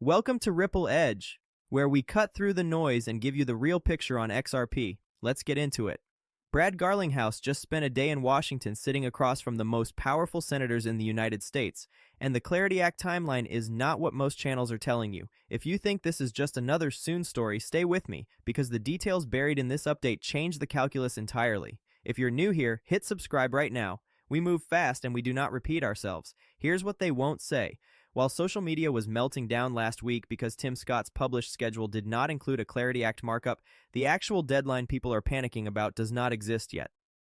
Welcome to Ripple Edge, where we cut through the noise and give you the real picture on XRP. Let's get into it. Brad Garlinghouse just spent a day in Washington sitting across from the most powerful senators in the United States, and the Clarity Act timeline is not what most channels are telling you. If you think this is just another soon story, stay with me, because the details buried in this update change the calculus entirely. If you're new here, hit subscribe right now. We move fast and we do not repeat ourselves. Here's what they won't say. While social media was melting down last week because Tim Scott's published schedule did not include a Clarity Act markup, the actual deadline people are panicking about does not exist yet.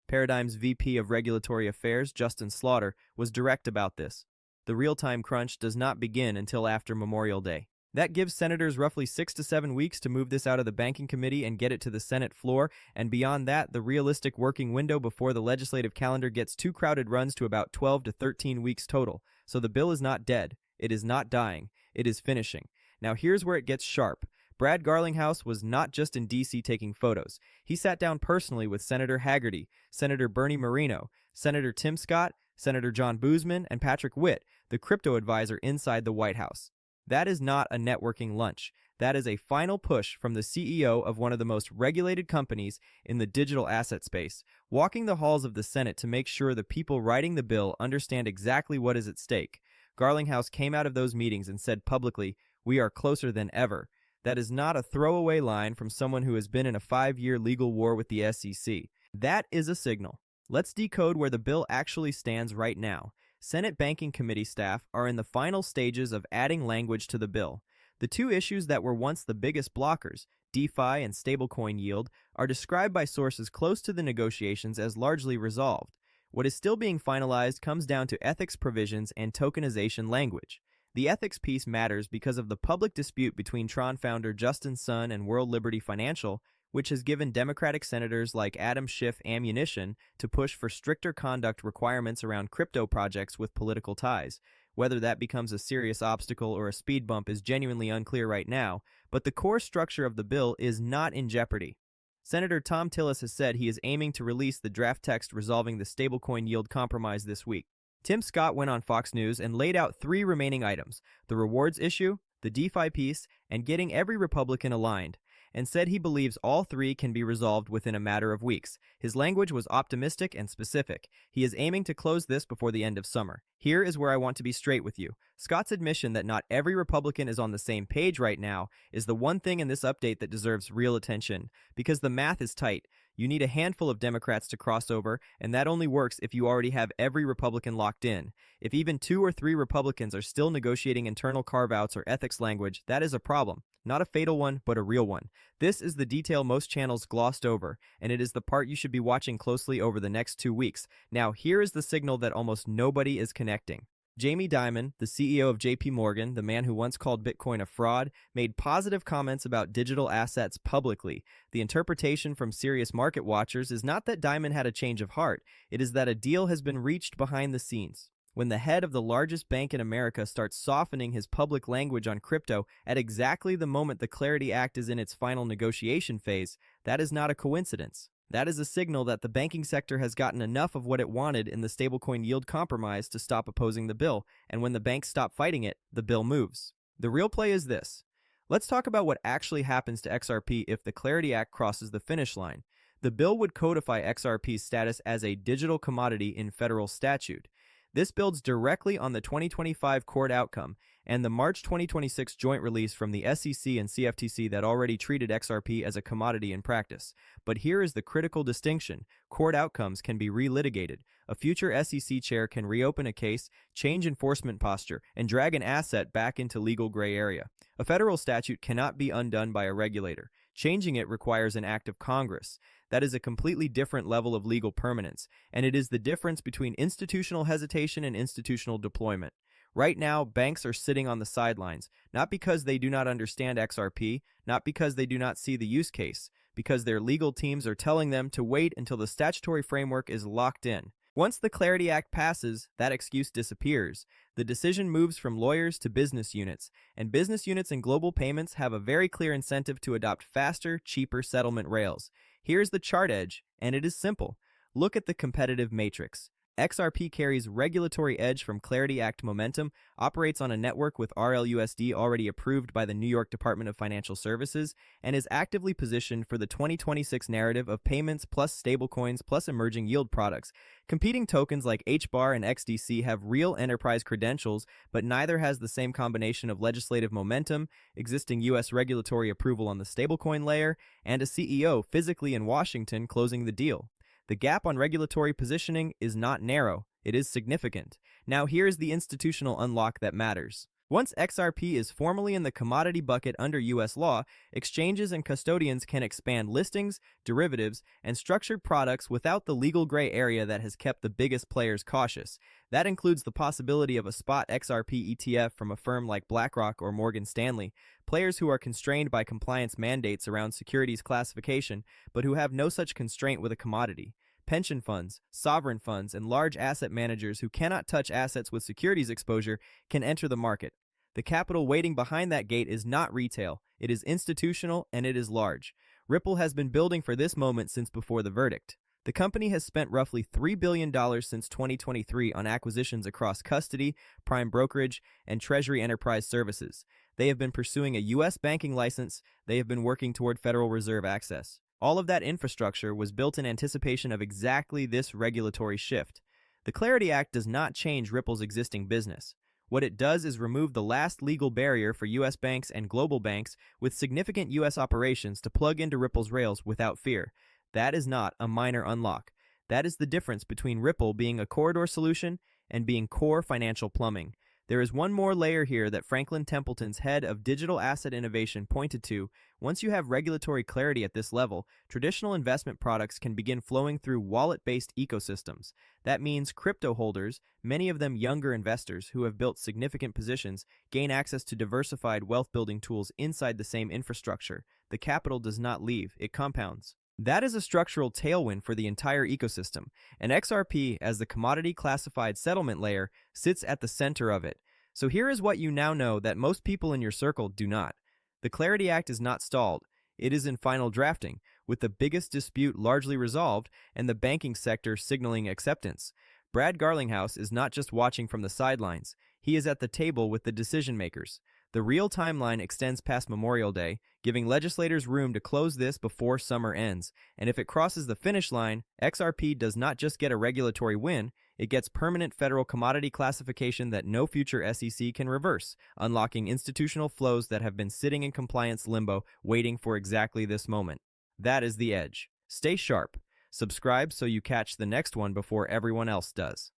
Paradigm's VP of Regulatory Affairs, Justin Slaughter, was direct about this. The real-time crunch does not begin until after Memorial Day. That gives senators roughly 6 to 7 weeks to move this out of the banking committee and get it to the Senate floor, and beyond that, the realistic working window before the legislative calendar gets too crowded runs to about 12 to 13 weeks total. So the bill is not dead. It is not dying. It is finishing. Now here's where it gets sharp. Brad Garlinghouse was not just in D.C. taking photos. He sat down personally with Senator Hagerty, Senator Bernie Moreno, Senator Tim Scott, Senator John Boozman, and Patrick Witt, the crypto advisor inside the White House. That is not a networking lunch. That is a final push from the CEO of one of the most regulated companies in the digital asset space, walking the halls of the Senate to make sure the people writing the bill understand exactly what is at stake. Garlinghouse came out of those meetings and said publicly, "We are closer than ever." That is not a throwaway line from someone who has been in a 5-year legal war with the SEC. That is a signal. Let's decode where the bill actually stands right now. Senate Banking Committee staff are in the final stages of adding language to the bill. The two issues that were once the biggest blockers, DeFi and stablecoin yield, are described by sources close to the negotiations as largely resolved. What is still being finalized comes down to ethics provisions and tokenization language. The ethics piece matters because of the public dispute between Tron founder Justin Sun and World Liberty Financial, which has given Democratic senators like Adam Schiff ammunition to push for stricter conduct requirements around crypto projects with political ties. Whether that becomes a serious obstacle or a speed bump is genuinely unclear right now, but the core structure of the bill is not in jeopardy. Senator Tom Tillis has said he is aiming to release the draft text resolving the stablecoin yield compromise this week. Tim Scott went on Fox News and laid out 3 remaining items: the rewards issue, the DeFi piece, and getting every Republican aligned, and said he believes all 3 can be resolved within a matter of weeks. His language was optimistic and specific. He is aiming to close this before the end of summer. Here is where I want to be straight with you. Scott's admission that not every Republican is on the same page right now is the one thing in this update that deserves real attention, because the math is tight. You need a handful of Democrats to cross over, and that only works if you already have every Republican locked in. If even 2 or 3 Republicans are still negotiating internal carve-outs or ethics language, that is a problem. Not a fatal one, but a real one. This is the detail most channels glossed over, and it is the part you should be watching closely over the next 2 weeks. Now, here is the signal that almost nobody is connecting. Jamie Dimon, the CEO of JP Morgan, the man who once called Bitcoin a fraud, made positive comments about digital assets publicly. The interpretation from serious market watchers is not that Dimon had a change of heart, it is that a deal has been reached behind the scenes. When the head of the largest bank in America starts softening his public language on crypto at exactly the moment the Clarity Act is in its final negotiation phase, that is not a coincidence. That is a signal that the banking sector has gotten enough of what it wanted in the stablecoin yield compromise to stop opposing the bill, and when the banks stop fighting it, the bill moves. The real play is this. Let's talk about what actually happens to XRP if the Clarity Act crosses the finish line. The bill would codify XRP's status as a digital commodity in federal statute. This builds directly on the 2025 court outcome and the March 2026 joint release from the SEC and CFTC that already treated XRP as a commodity in practice. But here is the critical distinction. Court outcomes can be relitigated. A future SEC chair can reopen a case, change enforcement posture, and drag an asset back into legal gray area. A federal statute cannot be undone by a regulator. Changing it requires an act of Congress. That is a completely different level of legal permanence, and it is the difference between institutional hesitation and institutional deployment. Right now, banks are sitting on the sidelines, not because they do not understand XRP, not because they do not see the use case, because their legal teams are telling them to wait until the statutory framework is locked in. Once the Clarity Act passes, that excuse disappears. The decision moves from lawyers to business units, and business units in global payments have a very clear incentive to adopt faster, cheaper settlement rails. Here's the chart edge, and it is simple. Look at the competitive matrix. XRP carries regulatory edge from Clarity Act momentum, operates on a network with RLUSD already approved by the New York Department of Financial Services, and is actively positioned for the 2026 narrative of payments plus stablecoins plus emerging yield products. Competing tokens like HBAR and XDC have real enterprise credentials, but neither has the same combination of legislative momentum, existing U.S. regulatory approval on the stablecoin layer, and a CEO physically in Washington closing the deal. The gap on regulatory positioning is not narrow, it is significant. Now here's the institutional unlock that matters. Once XRP is formally in the commodity bucket under U.S. law, exchanges and custodians can expand listings, derivatives, and structured products without the legal gray area that has kept the biggest players cautious. That includes the possibility of a spot XRP ETF from a firm like BlackRock or Morgan Stanley, players who are constrained by compliance mandates around securities classification, but who have no such constraint with a commodity. Pension funds, sovereign funds, and large asset managers who cannot touch assets with securities exposure can enter the market. The capital waiting behind that gate is not retail, it is institutional, and it is large. Ripple has been building for this moment since before the verdict. The company has spent roughly $3 billion since 2023 on acquisitions across custody, prime brokerage, and treasury enterprise services. They have been pursuing a U.S. banking license. They have been working toward Federal Reserve access. All of that infrastructure was built in anticipation of exactly this regulatory shift. The Clarity Act does not change Ripple's existing business. What it does is remove the last legal barrier for U.S. banks and global banks with significant U.S. operations to plug into Ripple's rails without fear. That is not a minor unlock. That is the difference between Ripple being a corridor solution and being core financial plumbing. There is one more layer here that Franklin Templeton's head of digital asset innovation pointed to. Once you have regulatory clarity at this level, traditional investment products can begin flowing through wallet-based ecosystems. That means crypto holders, many of them younger investors who have built significant positions, gain access to diversified wealth-building tools inside the same infrastructure. The capital does not leave, it compounds. That is a structural tailwind for the entire ecosystem, and XRP, as the commodity-classified settlement layer, sits at the center of it. So here is what you now know that most people in your circle do not. The Clarity Act is not stalled. It is in final drafting, with the biggest dispute largely resolved and the banking sector signaling acceptance. Brad Garlinghouse is not just watching from the sidelines. He is at the table with the decision-makers. The real timeline extends past Memorial Day, giving legislators room to close this before summer ends. And if it crosses the finish line, XRP does not just get a regulatory win, it gets permanent federal commodity classification that no future SEC can reverse, unlocking institutional flows that have been sitting in compliance limbo, waiting for exactly this moment. That is the edge. Stay sharp. Subscribe so you catch the next one before everyone else does.